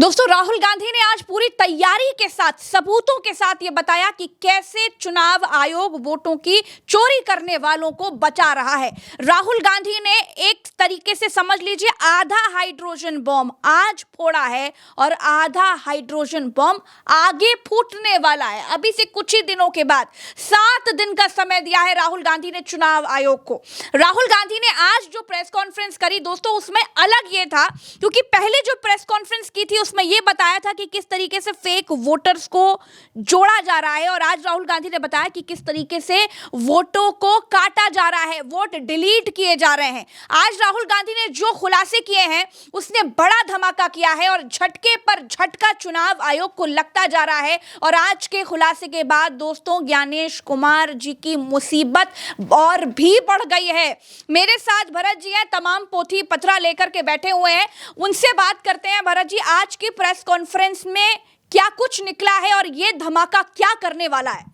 दोस्तों, राहुल गांधी ने आज पूरी तैयारी के साथ, सबूतों के साथ ये बताया कि कैसे चुनाव आयोग वोटों की चोरी करने वालों को बचा रहा है। राहुल गांधी ने एक तरीके से समझ लीजिए आधा हाइड्रोजन बॉम्ब आज फोड़ा है और आधा हाइड्रोजन बॉम्ब आगे फूटने वाला है। अभी से कुछ ही दिनों के बाद 7 दिन का समय दिया है राहुल गांधी ने चुनाव आयोग को। राहुल गांधी ने आज जो प्रेस कॉन्फ्रेंस करी दोस्तों, उसमें अलग ये था, क्योंकि पहले जो प्रेस कॉन्फ्रेंस की थी उसमें यह बताया था कि किस तरीके से फेक वोटर्स को जोड़ा जा रहा है, और आज राहुल गांधी ने बताया कि किस तरीके से वोटों को काटा जा रहा है, वोट डिलीट किए जा रहे हैं। आज राहुल गांधी ने जो खुलासे किए हैं उसने बड़ा धमाका किया है और झटके पर झटका चुनाव आयोग को लगता जा रहा है। और आज के खुलासे के बाद दोस्तों, ज्ञानेश कुमार जी की मुसीबत और भी बढ़ गई है। मेरे साथ भरत जी हैं, तमाम पोथी पत्रा लेकर के बैठे हुए हैं, उनसे बात करते हैं। भरत जी, आज की प्रेस कॉन्फ्रेंस में क्या कुछ निकला है और ये धमाका क्या करने वाला है?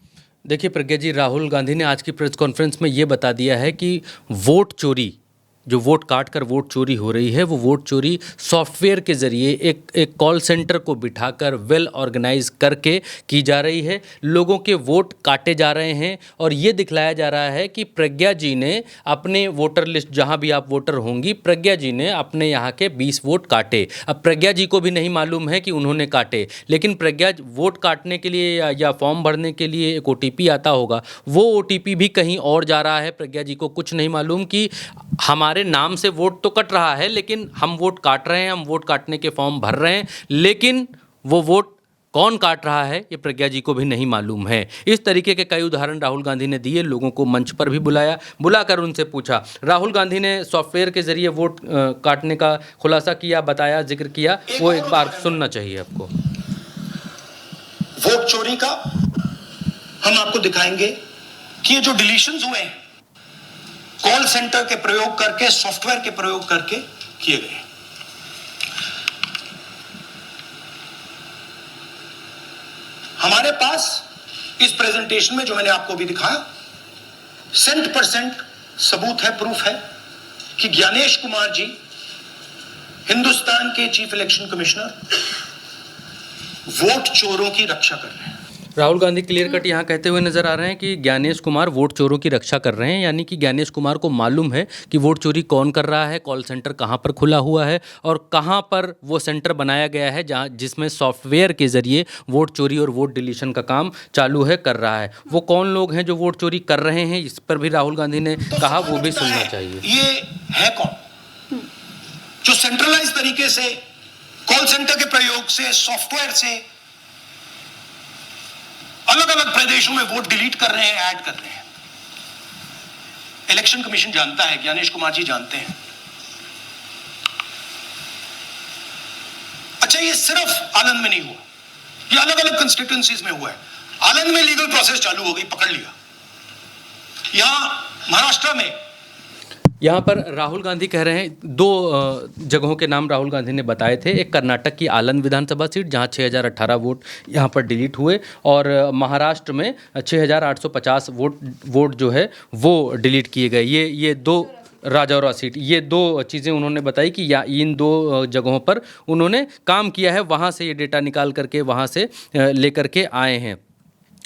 देखिए प्रज्ञा जी, राहुल गांधी ने आज की प्रेस कॉन्फ्रेंस में ये बता दिया है कि वोट चोरी, जो वोट काट कर वोट चोरी हो रही है, वो वोट चोरी सॉफ्टवेयर के ज़रिए एक कॉल सेंटर को बिठाकर वेल ऑर्गेनाइज करके की जा रही है। लोगों के वोट काटे जा रहे हैं और ये दिखलाया जा रहा है कि प्रज्ञा जी ने अपने वोटर लिस्ट, जहां भी आप वोटर होंगी, प्रज्ञा जी ने अपने यहाँ के 20 वोट काटे। अब प्रज्ञा जी को भी नहीं मालूम है कि उन्होंने काटे, लेकिन प्रज्ञा वोट काटने के लिए या फॉर्म भरने के लिए एक OTP आता होगा, वो OTP भी कहीं और जा रहा है। प्रज्ञा जी को कुछ नहीं मालूम कि हमारे नाम से वोट तो कट रहा है, लेकिन हम वोट काट रहे हैं, हम वोट काटने के फॉर्म भर रहे हैं, लेकिन वो वोट कौन काट रहा है ये प्रज्ञा जी को भी नहीं मालूम है। इस तरीके के कई उदाहरण राहुल गांधी ने दिए, लोगों को मंच पर भी बुलाकर उनसे पूछा। राहुल गांधी ने सॉफ्टवेयर के जरिए वोट काटने का खुलासा किया, बताया, जिक्र किया, वो एक बार सुनना चाहिए आपको। वोट चोरी का हम आपको दिखाएंगे कि ये जो डिलीशंस हुए हैं कॉल सेंटर के प्रयोग करके, सॉफ्टवेयर के प्रयोग करके किए गए। हमारे पास इस प्रेजेंटेशन में जो मैंने आपको भी दिखाया 100% सबूत है, प्रूफ है कि ज्ञानेश कुमार जी, हिंदुस्तान के चीफ इलेक्शन कमिश्नर, वोट चोरों की रक्षा कर रहे हैं। राहुल गांधी क्लियर कट यहाँ कहते हुए नजर आ रहे हैं कि ज्ञानेश कुमार वोट चोरों की रक्षा कर रहे हैं, यानी कि ज्ञानेश कुमार को मालूम है कि वोट चोरी कौन कर रहा है, कॉल सेंटर कहाँ पर खुला हुआ है और कहाँ पर वो सेंटर बनाया गया है जहाँ जिसमें सॉफ्टवेयर के जरिए वोट चोरी और वोट डिलीशन का काम चालू है, कर रहा है। वो कौन लोग हैं जो वोट चोरी कर रहे हैं, इस पर भी राहुल गांधी ने कहा, वो भी सुनना चाहिए। ये है कौन जो सेंट्रलाइज तरीके से कॉल सेंटर के प्रयोग से, सॉफ्टवेयर से अलग अलग प्रदेशों में वोट डिलीट कर रहे हैं, ऐड कर रहे हैं। इलेक्शन कमीशन जानता है, ज्ञानेश कुमार जी जानते हैं। अच्छा, ये सिर्फ आनंद में नहीं हुआ, ये अलग अलग कंस्टिट्यूएंसीज में हुआ है। आनंद में लीगल प्रोसेस चालू हो गई, पकड़ लिया। यहां महाराष्ट्र में, यहाँ पर राहुल गांधी कह रहे हैं, 2 जगहों के नाम राहुल गांधी ने बताए थे। एक कर्नाटक की आलंद विधानसभा सीट जहाँ 6018 वोट यहाँ पर डिलीट हुए, और महाराष्ट्र में 6850 वोट जो है वो डिलीट किए गए। ये 2 राजौरा सीट, ये 2 चीज़ें उन्होंने बताई कि या इन 2 जगहों पर उन्होंने काम किया है, वहाँ से ये डेटा निकाल करके वहाँ से लेकर के आए हैं।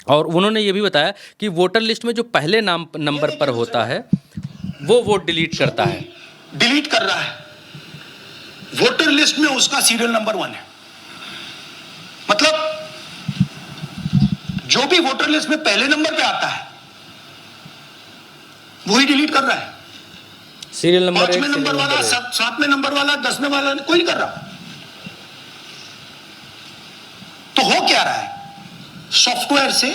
और उन्होंने ये भी बताया कि वोटर लिस्ट में जो पहले नंबर पर होता है वो वोट डिलीट करता है, डिलीट कर रहा है। वोटर लिस्ट में उसका सीरियल नंबर 1 है। मतलब जो भी वोटर लिस्ट में पहले नंबर पे आता है वही डिलीट कर रहा है। सीरियल नंबर 5वें नंबर वाला, 7वें नंबर वाला, 10वें वाला कोई नहीं कर रहा। तो हो क्या रहा है? सॉफ्टवेयर से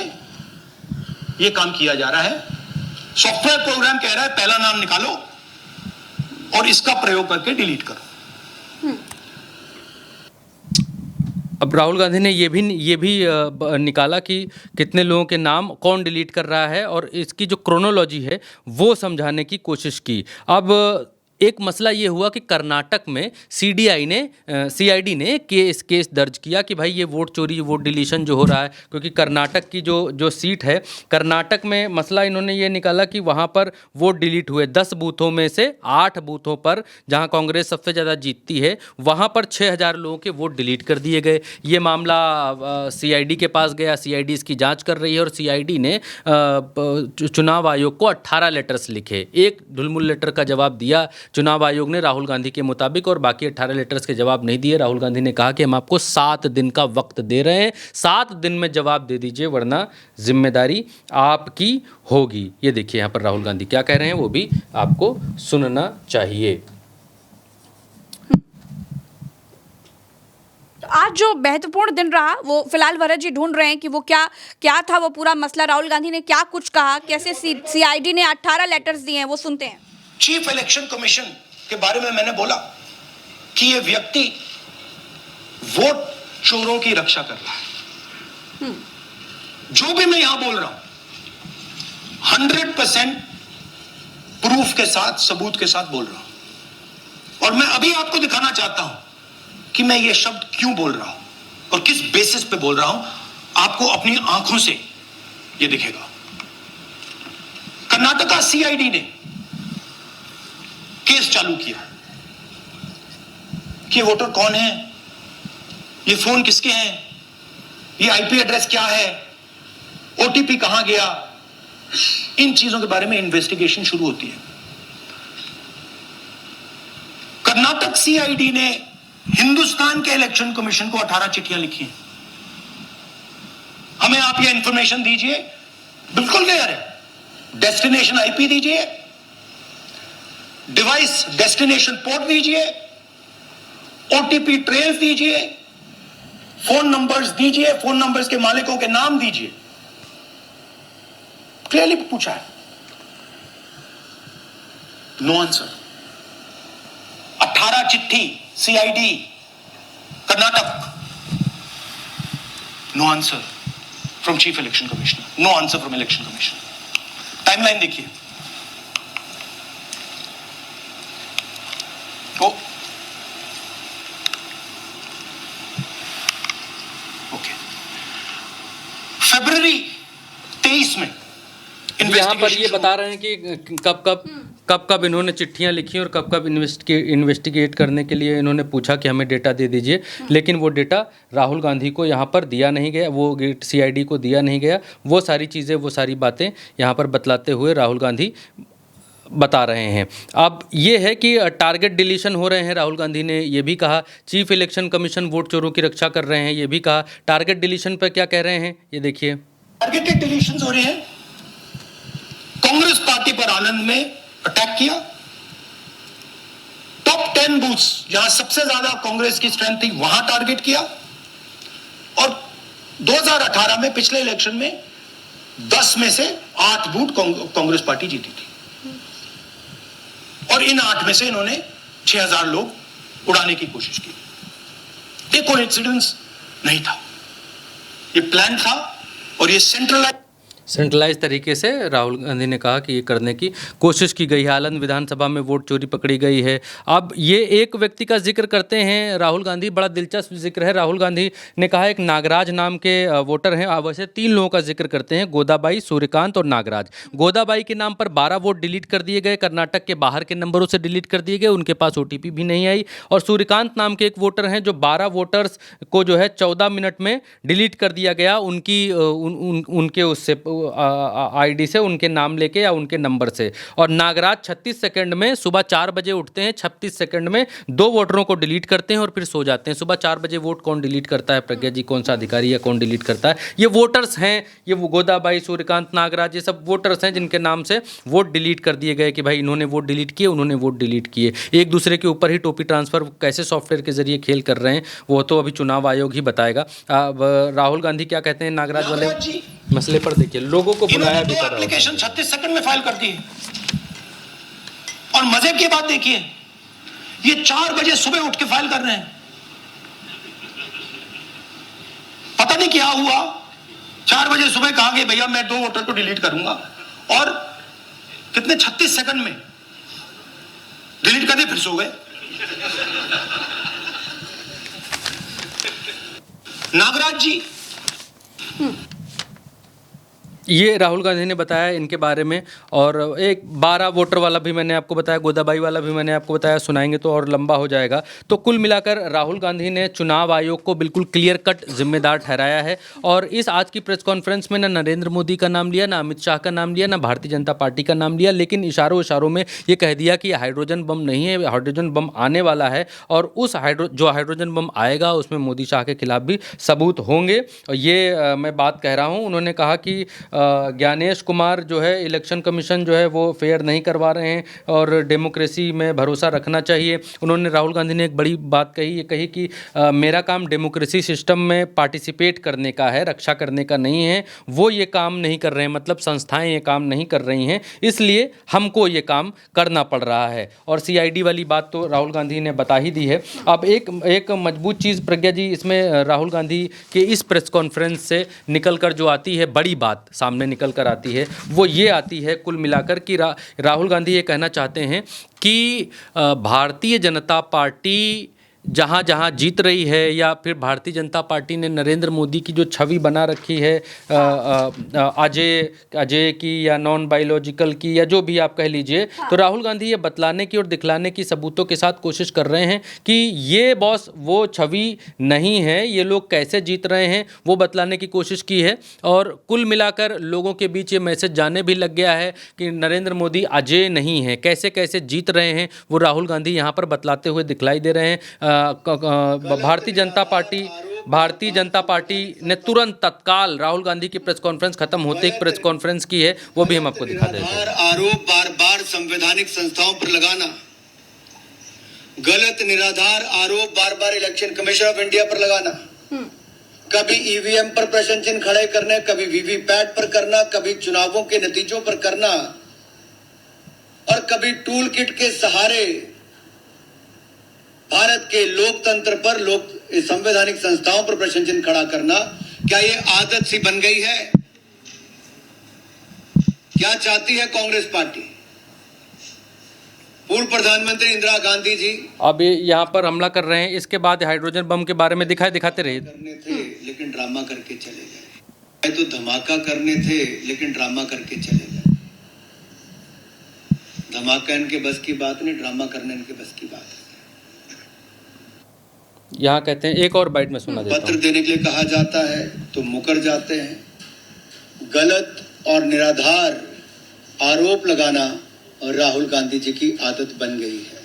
यह काम किया जा रहा है। सॉफ्टवेयर प्रोग्राम कह रहा है पहला नाम निकालो और इसका प्रयोग करके डिलीट करो। अब राहुल गांधी ने ये भी निकाला कि कितने लोगों के नाम कौन डिलीट कर रहा है, और इसकी जो क्रोनोलॉजी है वो समझाने की कोशिश की। अब एक मसला ये हुआ कि कर्नाटक में सीआईडी ने केस दर्ज किया कि भाई ये वोट चोरी, वोट डिलीशन जो हो रहा है, क्योंकि कर्नाटक की जो सीट है, कर्नाटक में मसला इन्होंने ये निकाला कि वहाँ पर वोट डिलीट हुए 10 बूथों में से 8 बूथों पर, जहाँ कांग्रेस सबसे ज़्यादा जीतती है, वहाँ पर 6000 लोगों के वोट डिलीट कर दिए गए। ये मामला सीआईडी के पास गया, सीआईडी इसकी जाँच कर रही है और सीआईडी ने चुनाव आयोग को 18 लेटर्स लिखे। एक ढुलमुल लेटर का जवाब दिया चुनाव आयोग ने राहुल गांधी के मुताबिक, और बाकी 18 लेटर्स के जवाब नहीं दिए। राहुल गांधी ने कहा कि हम आपको 7 दिन का वक्त दे रहे हैं, 7 दिन में जवाब दे दीजिए वरना जिम्मेदारी आपकी होगी। ये देखिए यहाँ पर राहुल गांधी क्या कह रहे हैं, वो भी आपको सुनना चाहिए। आज जो महत्वपूर्ण दिन रहा, वो फिलहाल भरत जी ढूंढ रहे हैं कि वो क्या था वो पूरा मसला। राहुल गांधी ने क्या कुछ कहा, कैसे सीआईडी ने 18 लेटर्स दिए हैं, वो सुनते हैं। चीफ इलेक्शन कमीशन के बारे में मैंने बोला कि यह व्यक्ति वोट चोरों की रक्षा कर रहा है। जो भी मैं यहां बोल रहा हूं 100% प्रूफ के साथ, सबूत के साथ बोल रहा हूं। और मैं अभी आपको दिखाना चाहता हूं कि मैं ये शब्द क्यों बोल रहा हूं और किस बेसिस पे बोल रहा हूं। आपको अपनी आंखों से ये दिखेगा। कर्नाटका सीआईडी ने केस चालू किया कि वोटर कौन है, ये फोन किसके हैं, ये आईपी एड्रेस क्या है, ओटीपी कहां गया, इन चीजों के बारे में इन्वेस्टिगेशन शुरू होती है। कर्नाटक सीआईडी ने हिंदुस्तान के इलेक्शन कमीशन को 18 चिट्ठियां लिखी हैं। हमें आप ये इंफॉर्मेशन दीजिए, बिल्कुल क्लियर है। डेस्टिनेशन आईपी दीजिए, डिवाइस डेस्टिनेशन पोर्ट दीजिए, ओटीपी ट्रेस दीजिए, फोन नंबर्स दीजिए, फोन नंबर्स के मालिकों के नाम दीजिए। क्लियरली पूछा है, नो आंसर। 18 चिट्ठी CID Karnataka, no answer from chief election commissioner, no answer from election commission. Timeline देखिए, ओके, फरवरी 23 में यहाँ पर ये बता रहे हैं कि कब इन्होंने चिट्ठियां लिखी और कब इन्वेस्टिगेट करने के लिए इन्होंने पूछा कि हमें डेटा दे दीजिए, लेकिन वो डेटा राहुल गांधी को यहाँ पर दिया नहीं गया, वो सीआईडी को दिया नहीं गया। वो सारी चीज़ें, वो सारी बातें यहाँ पर बतलाते हुए राहुल गांधी बता रहे हैं। अब ये है कि टारगेट डिलीशन हो रहे हैं, राहुल गांधी ने ये भी कहा। चीफ इलेक्शन कमीशन वोट चोरों की रक्षा कर रहे हैं, ये भी कहा। टारगेट डिलीशन पर क्या कह रहे हैं, ये देखिए। टारगेटेड डिलीशंस हो रहे हैं। कांग्रेस पार्टी पर आनंद में अटैक किया, टॉप 10 बूथ्स जहां सबसे ज्यादा कांग्रेस की स्ट्रेंथ थी वहां टारगेट किया, और 2018 में पिछले इलेक्शन में 10 में से 8 बूथ कांग्रेस पार्टी जीती थी, और इन 8 में से इन्होंने 6000 लोग उड़ाने की कोशिश की। ये कोइंसिडेंस नहीं था, ये प्लान था, और ये सेंट्रलाइज तरीके से राहुल गांधी ने कहा कि ये करने की कोशिश की गई है। आनंद विधानसभा में वोट चोरी पकड़ी गई है। अब ये एक व्यक्ति का जिक्र करते हैं राहुल गांधी, बड़ा दिलचस्प जिक्र है। राहुल गांधी ने कहा एक नागराज नाम के वोटर हैं, वैसे 3 लोगों का जिक्र करते हैं, गोदाबाई, सूर्यकांत और नागराज। गोदाबाई के नाम पर 12 वोट डिलीट कर दिए गए, कर्नाटक के बाहर के नंबरों से डिलीट कर दिए गए, उनके पास ओटीपी भी नहीं आई। और सूर्यकांत नाम के एक वोटर हैं जो 12 वोटर्स को जो है 14 मिनट में डिलीट कर दिया गया, उनके उससे आईडी से, उनके नाम लेके या उनके नंबर से। और नागराज 36 सेकंड में, सुबह 4 बजे उठते हैं, 36 सेकंड में 2 वोटरों को डिलीट करते हैं और फिर सो जाते हैं। सुबह 4 बजे वोट कौन डिलीट करता है, प्रज्ञा जी, कौन सा अधिकारी है कौन डिलीट करता है? ये वोटर्स हैं, ये वो गोदाबाई, सूर्यकांत, नागराज, ये सब वोटर्स हैं जिनके नाम से वोट डिलीट कर दिए गए कि भाई इन्होंने वोट डिलीट किए, उन्होंने वोट डिलीट किए। एक दूसरे के ऊपर ही टोपी ट्रांसफर कैसे सॉफ्टवेयर के जरिए खेल कर रहे हैं वो तो अभी चुनाव आयोग ही बताएगा। राहुल गांधी क्या कहते हैं नागराज वाले मसले पर? देखिए, लोगों को बुलाया भी कर रहा है। एप्लीकेशन 36 सेकंड में फाइल कर दी है, और मजे की बात देखिए, ये 4 बजे सुबह उठ के फाइल कर रहे हैं। पता नहीं क्या हुआ, 4 बजे सुबह कहा कि भैया मैं 2 वोटर को डिलीट करूंगा, और कितने 36 सेकंड में डिलीट कर दिए, फिर सो गए। नागराज जी, ये राहुल गांधी ने बताया इनके बारे में। और एक 12 वोटर वाला भी मैंने आपको बताया, गोदाबाई वाला भी मैंने आपको बताया, सुनाएंगे तो और लंबा हो जाएगा। तो कुल मिलाकर राहुल गांधी ने चुनाव आयोग को बिल्कुल क्लियर कट जिम्मेदार ठहराया है। और इस आज की प्रेस कॉन्फ्रेंस में ना नरेंद्र मोदी का नाम लिया, ना अमित शाह का नाम लिया, ना भारतीय जनता पार्टी का नाम लिया, लेकिन इशारों में ये कह दिया कि हाइड्रोजन बम नहीं है, हाइड्रोजन बम आने वाला है। और उस जो हाइड्रोजन बम आएगा उसमें मोदी शाह के खिलाफ भी सबूत होंगे। और ये मैं बात कह रहा हूँ। उन्होंने कहा कि ज्ञानेश कुमार जो है, इलेक्शन कमीशन जो है वो फेयर नहीं करवा रहे हैं और डेमोक्रेसी में भरोसा रखना चाहिए। उन्होंने, राहुल गांधी ने एक बड़ी बात कही, ये कही कि मेरा काम डेमोक्रेसी सिस्टम में पार्टिसिपेट करने का है, रक्षा करने का नहीं है। वो ये काम नहीं कर रहे हैं, मतलब संस्थाएं ये काम नहीं कर रही हैं, इसलिए हमको ये काम करना पड़ रहा है। और CID वाली बात तो राहुल गांधी ने बता ही दी है। अब एक मजबूत चीज़ प्रज्ञा जी इसमें राहुल गांधी के इस प्रेस कॉन्फ्रेंस से निकल कर जो आती है, बड़ी बात सामने निकल कर आती है, वो ये आती है कुल मिलाकर कि राहुल गांधी ये कहना चाहते हैं कि भारतीय जनता पार्टी जहाँ जहाँ जीत रही है, या फिर भारतीय जनता पार्टी ने नरेंद्र मोदी की जो छवि बना रखी है अजय की या नॉन बायोलॉजिकल की, या जो भी आप कह लीजिए, तो राहुल गांधी ये बतलाने की और दिखलाने की सबूतों के साथ कोशिश कर रहे हैं कि ये बॉस वो छवि नहीं है, ये लोग कैसे जीत रहे हैं वो बतलाने की कोशिश की है। और कुल मिलाकर लोगों के बीच ये मैसेज जाने भी लग गया है कि नरेंद्र मोदी अजय नहीं है, कैसे कैसे जीत रहे हैं वो राहुल गांधी यहाँ पर बतलाते हुए दिखलाई दे रहे हैं। भारतीय जनता पार्टी ने तुरंत तत्काल राहुल गांधी की प्रेस कॉन्फ्रेंस खत्म होते ही प्रेस कॉन्फ्रेंस की है, वो भी हम आपको दिखा देते हैं। आरोप बार बार संवैधानिक संस्थाओं पर लगाना, गलत निराधार आरोप बार बार इलेक्शन कमीशन ऑफ इंडिया पर लगाना, कभी EVM पर प्रश्न चिन्ह खड़े करने, कभी VVPAT पर करना, कभी चुनावों के नतीजों पर करना, और कभी टूल किट के सहारे भारत के लोकतंत्र पर, संवैधानिक संस्थाओं पर प्रश्न चिन्ह खड़ा करना, क्या ये आदत सी बन गई है? क्या चाहती है कांग्रेस पार्टी? पूर्व प्रधानमंत्री इंदिरा गांधी जी अब यहाँ पर हमला कर रहे हैं, इसके बाद हाइड्रोजन बम के बारे में दिखाते रहे। करने थे लेकिन ड्रामा करके चले गए, तो धमाका करने थे लेकिन ड्रामा करके चले गए। धमाका इनके बस की बात नहीं, ड्रामा करने इनके बस की बात है। यहाँ कहते हैं, एक और बाइट में सुना देता हूं। पत्र देने के लिए कहा जाता है तो मुकर जाते हैं। गलत और निराधार आरोप लगाना और राहुल गांधी जी की आदत बन गई है।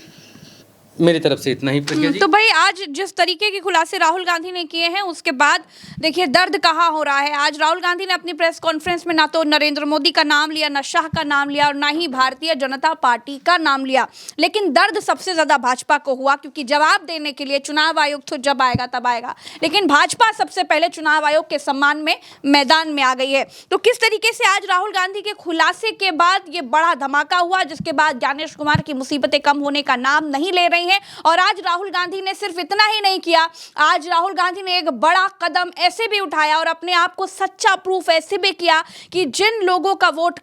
मेरी तरफ से इतना ही प्रज्ञा जी। तो भाई आज जिस तरीके के खुलासे राहुल गांधी ने किए हैं, उसके बाद देखिए दर्द कहाँ हो रहा है। आज राहुल गांधी ने अपनी प्रेस कॉन्फ्रेंस में ना तो नरेंद्र मोदी का नाम लिया, ना शाह का नाम लिया, और ना ही भारतीय जनता पार्टी का नाम लिया। लेकिन दर्द सबसे ज्यादा भाजपा को हुआ, क्योंकि जवाब देने के लिए चुनाव आयोग तो जब आएगा तब आएगा, लेकिन भाजपा सबसे पहले चुनाव आयोग के सम्मान में मैदान में आ गई है। तो किस तरीके से आज राहुल गांधी के खुलासे के बाद ये बड़ा धमाका हुआ, जिसके बाद ज्ञानेश कुमार की मुसीबतें कम होने का नाम नहीं ले रही हैं। और आज राहुल गांधी ने सिर्फ इतना ही नहीं किया, आज राहुल गांधी ने एक बड़ा कदम ऐसे भी उठाया और अपने आप को सच्चा प्रूफ ऐसे भी किया कि जिन लोगों का वोट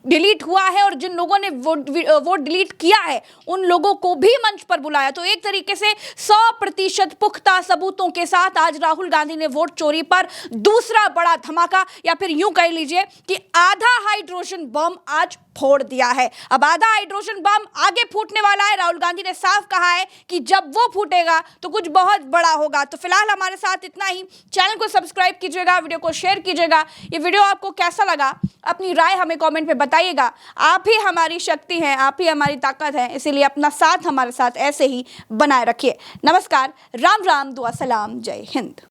डिलीट हुआ है और जिन लोगों ने वोट डिलीट किया है, उन लोगों को भी मंच पर बुलाया। तो एक तरीके से 100% पुख्ता सबूतों के साथ आज राहुल गांधी ने वोट चोरी पर दूसरा बड़ा धमाका, या फिर यूं कह लीजिए कि आधा हाइड्रोजन बम आज फोड़ दिया है। अब आधा हाइड्रोजन बम आगे फूटने वाला है। राहुल गांधी ने साफ कहा है कि जब वो फूटेगा तो कुछ बहुत बड़ा होगा। तो फिलहाल हमारे साथ इतना ही। चैनल को सब्सक्राइब कीजिएगा, वीडियो को शेयर कीजिएगा। ये वीडियो आपको कैसा लगा, अपनी राय हमें कमेंट में बताइएगा। आप ही हमारी शक्ति हैं, आप ही हमारी ताकत है, इसीलिए अपना साथ हमारे साथ ऐसे ही बनाए रखिए। नमस्कार, राम राम, दुआ सलाम, जय हिंद।